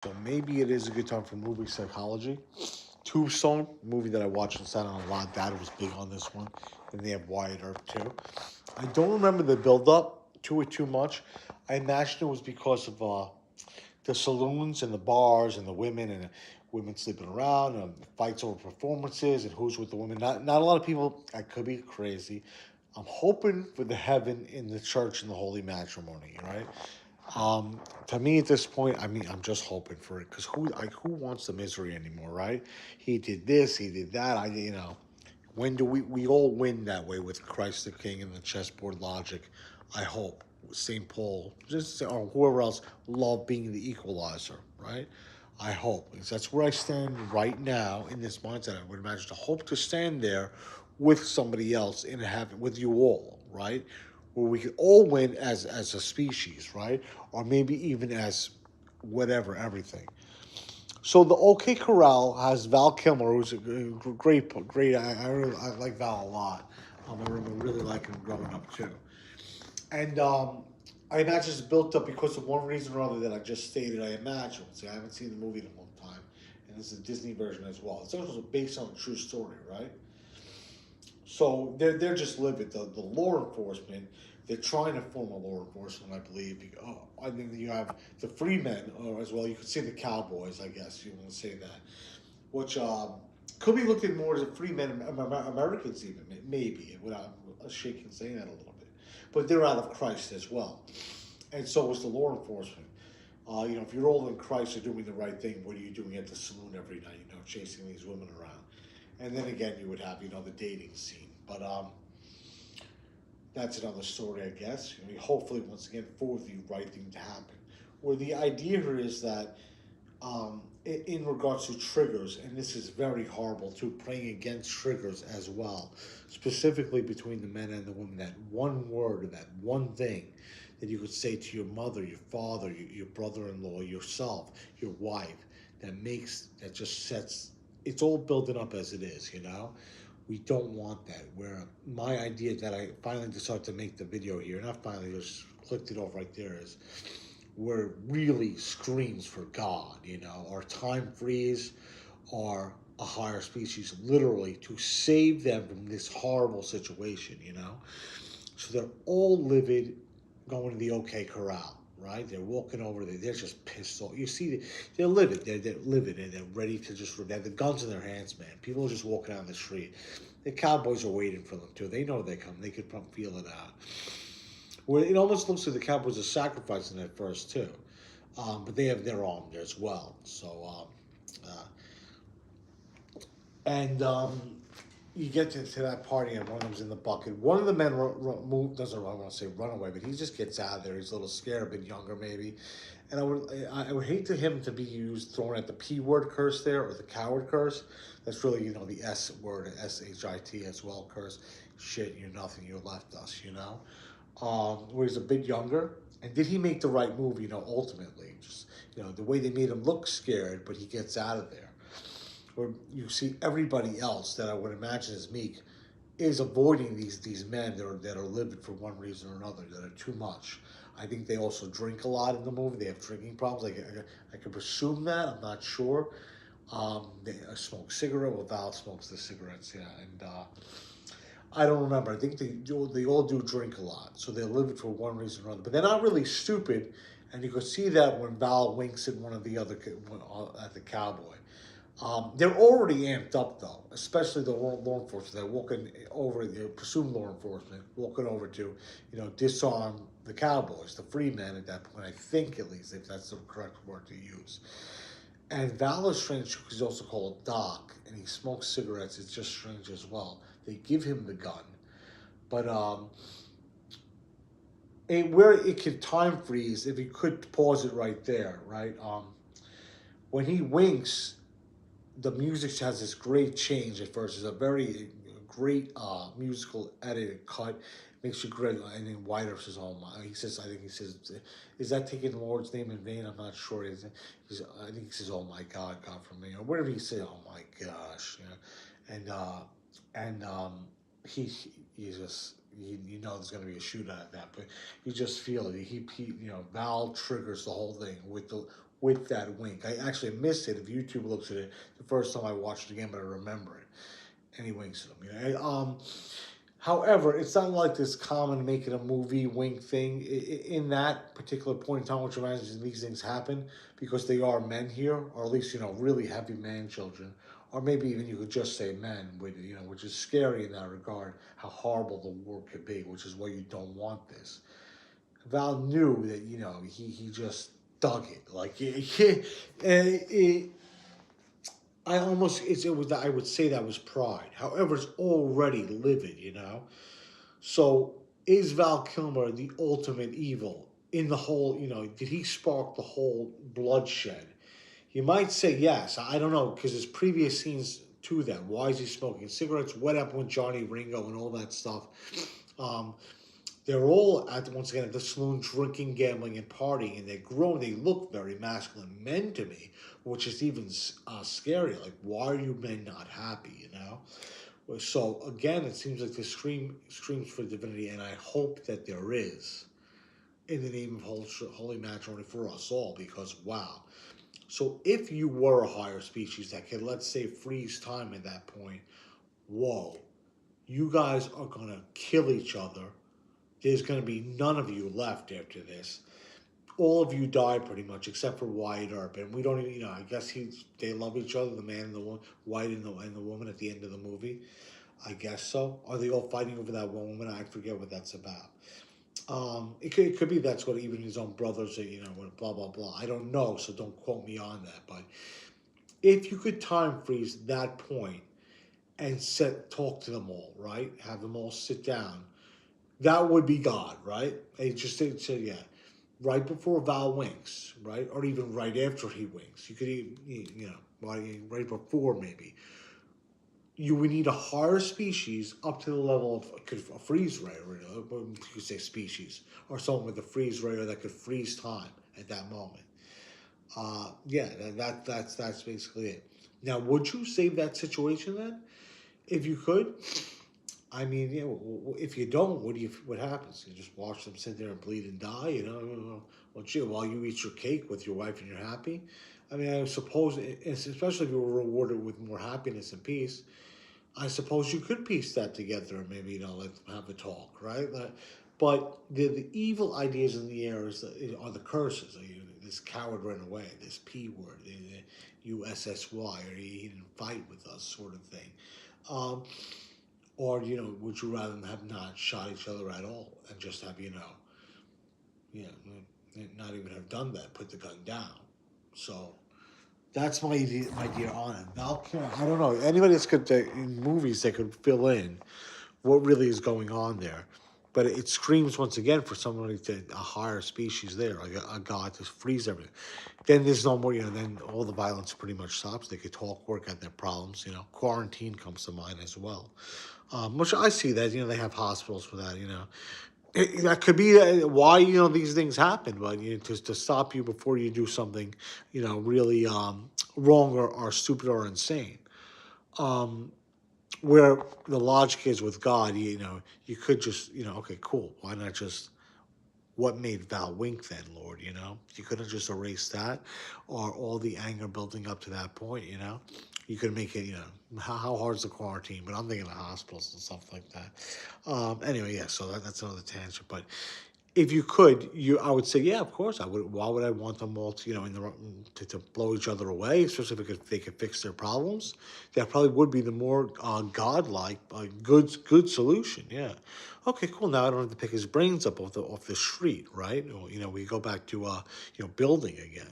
So maybe it is a good time for movie psychology. Tombstone, movie that I watched and sat on a lot. Dad was big on this one. And they have Wyatt Earp too. I don't remember the build up to it too much. I imagine it was because of the saloons and the bars and the women and women sleeping around and fights over performances and who's with the women. Not a lot of people. I could be crazy. I'm hoping for the heaven in the church and the holy matrimony, right? To me at this point, I mean, I'm just hoping for it because who wants the misery anymore, right? He did this, he did that. When do we all win that way with Christ the King and the chessboard logic? I hope St. Paul, just or whoever else, love being the equalizer, right? I hope because that's where I stand right now in this mindset. I would imagine to hope to stand there with somebody else in heaven with you all, right? Where we could all win as a species, right? Or maybe even as whatever, everything. So the OK Corral has Val Kilmer, who's a great. I like Val a lot. I remember really liking him growing up too. And I imagine it's built up because of one reason or other that I just stated. I imagine. See, I haven't seen the movie in a long time, and this is a Disney version as well. It's also based on a true story, right? So they're just livid. The law enforcement, they're trying to form a law enforcement, I believe. I think you have the free men as well. You could say the cowboys, I guess you want to say that, which could be looked at more as a free men Americans even maybe without a shaking saying that a little bit, but they're out of Christ as well, and so is the law enforcement. If you're all in Christ or doing the right thing, what are you doing at the saloon every night? Chasing these women around. And then again, you would have the dating scene. But that's another story, I guess. Hopefully, once again, for the right thing to happen. Where the idea here is that, in regards to triggers, and this is very horrible too, playing against triggers as well, specifically between the men and the women. That one word or that one thing that you could say to your mother, your father, your brother-in-law, yourself, your wife, that just sets. It's all building up as it is. We don't want that. Where my idea that I finally decided to make the video here, not finally, just clicked it off right there, is where it really screams for God, or time freeze, or a higher species, literally to save them from this horrible situation. So they're all livid, going to the OK Corral, right? They're walking over there. They're just pissed off. You see, they're livid. They're livid, and they're ready to they have the guns in their hands, man. People are just walking down the street. The cowboys are waiting for them too. They know they come. They could probably feel it out. Where it almost looks like the cowboys are sacrificing at first too, but they have their arm there as well. So, and you get to that party, and one of them's in the bucket. One of the men doesn't run. I want to say run away, but he just gets out of there. He's a little scared, a bit younger maybe. And I would hate to him to be used thrown at the P word curse there, or the coward curse. That's really the S word, SHIT as well curse. Shit, you're nothing. You left us. Where he's a bit younger. And did he make the right move? Ultimately, just the way they made him look scared, but he gets out of there. Or you see everybody else that I would imagine is meek is avoiding these men that are livid for one reason or another, that are too much. I think they also drink a lot in the movie. They have drinking problems. I could presume that. I'm not sure. They smoke cigarette. Well, Val smokes the cigarettes, yeah, and I don't remember. I think they all do drink a lot, so they're livid for one reason or another. But they're not really stupid, and you can see that when Val winks at one of the other at the cowboy. They're already amped up though, especially the law enforcement. They're walking over, the presumed law enforcement, walking over to, disarm the cowboys, the free men at that point. I think at least, if that's the correct word to use. And Val is strange because he's also called Doc, and he smokes cigarettes. It's just strange as well. They give him the gun, but where it could time freeze, if he could pause it right there, right? When he winks, the music has this great change at first. It's a very great musical edited cut. Makes you great. And then Whiter says, "Oh my!" He says, "I think he says, is that taking the Lord's name in vain?" I'm not sure. I think he says, "Oh my God, God for me," or whatever he said. Oh my gosh, and he he just there's going to be a shootout at that, but you just feel it. Val triggers the whole thing with with that wink. I actually missed it. If YouTube looks at it, the first time I watched it again, but I remember it. And he winks at him. You know? However, it's not like this common making a movie wink thing. In that particular point in time, which reminds me these things happen because they are men here, or at least really heavy man children, or maybe even you could just say men, with which is scary in that regard. How horrible the war could be, which is why you don't want this. Val knew that he just dug it I almost it was I would say that was pride. However, it's already livid. So is Val Kilmer the ultimate evil in the whole? Did he spark the whole bloodshed? You might say yes. I don't know because there's previous scenes to that. Why is he smoking cigarettes? What happened with Johnny Ringo and all that stuff? Um, they're all once again at the saloon drinking, gambling, and partying, and they're grown. They look very masculine men to me, which is even scary. Like, why are you men not happy? So again, it seems like this screams for divinity, and I hope that there is, in the name of holy matrimony for us all. Because wow. So if you were a higher species that could, let's say, freeze time at that point, whoa, you guys are gonna kill each other. There's going to be none of you left after this. All of you die pretty much, except for Wyatt Earp, and we don't even. I guess they love each other, the man and the woman, Wyatt and the woman at the end of the movie. I guess so. Are they all fighting over that one woman? I forget what that's about. It could be that's what even his own brothers are, blah blah blah. I don't know, so don't quote me on that. But if you could time freeze that point and talk to them all, right? Have them all sit down. That would be God, right? They just say, yeah, right before Val winks, right? Or even right after he winks. You could even, right before maybe. You would need a higher species up to the level of a freeze ray, or you could say species, or someone with a freeze ray that could freeze time at that moment. Yeah, that's basically it. Now, would you save that situation then, if you could? I mean, if you don't, what happens? You just watch them sit there and bleed and die, Well, gee, while you eat your cake with your wife and you're happy. I mean, I suppose, especially if you were rewarded with more happiness and peace, I suppose you could piece that together and maybe, let them have a talk, right? But the evil ideas in the air are the curses. This coward ran away, this P word, USSY, or he didn't fight with us, sort of thing. Or, would you rather have not shot each other at all and just have, not even have done that, put the gun down? So that's my idea on it. Val Kilmer, I don't know. Anybody that's could, in movies, they could fill in what really is going on there. But it screams once again for somebody a higher species there, like a god to freeze everything. Then there's no more, then all the violence pretty much stops. They could talk, work out their problems, Quarantine comes to mind as well. Which I see that, they have hospitals for that, that could be why, these things happen, but to stop you before you do something, really wrong or stupid or insane. Where the logic is with God, you could just, okay, cool. Why not just what made Val wink then, Lord? You couldn't just erase that, or all the anger building up to that point. You could make it. How hard is the quarantine? But I'm thinking of hospitals and stuff like that. Anyway, yeah. So that's another tangent. But if you could, I would say, yeah, of course I would. Why would I want them all to, to blow each other away, especially if they could fix their problems? That probably would be the more godlike, good solution. Yeah. Okay, cool. Now I don't have to pick his brains up off the street, right? Or, we go back to building again.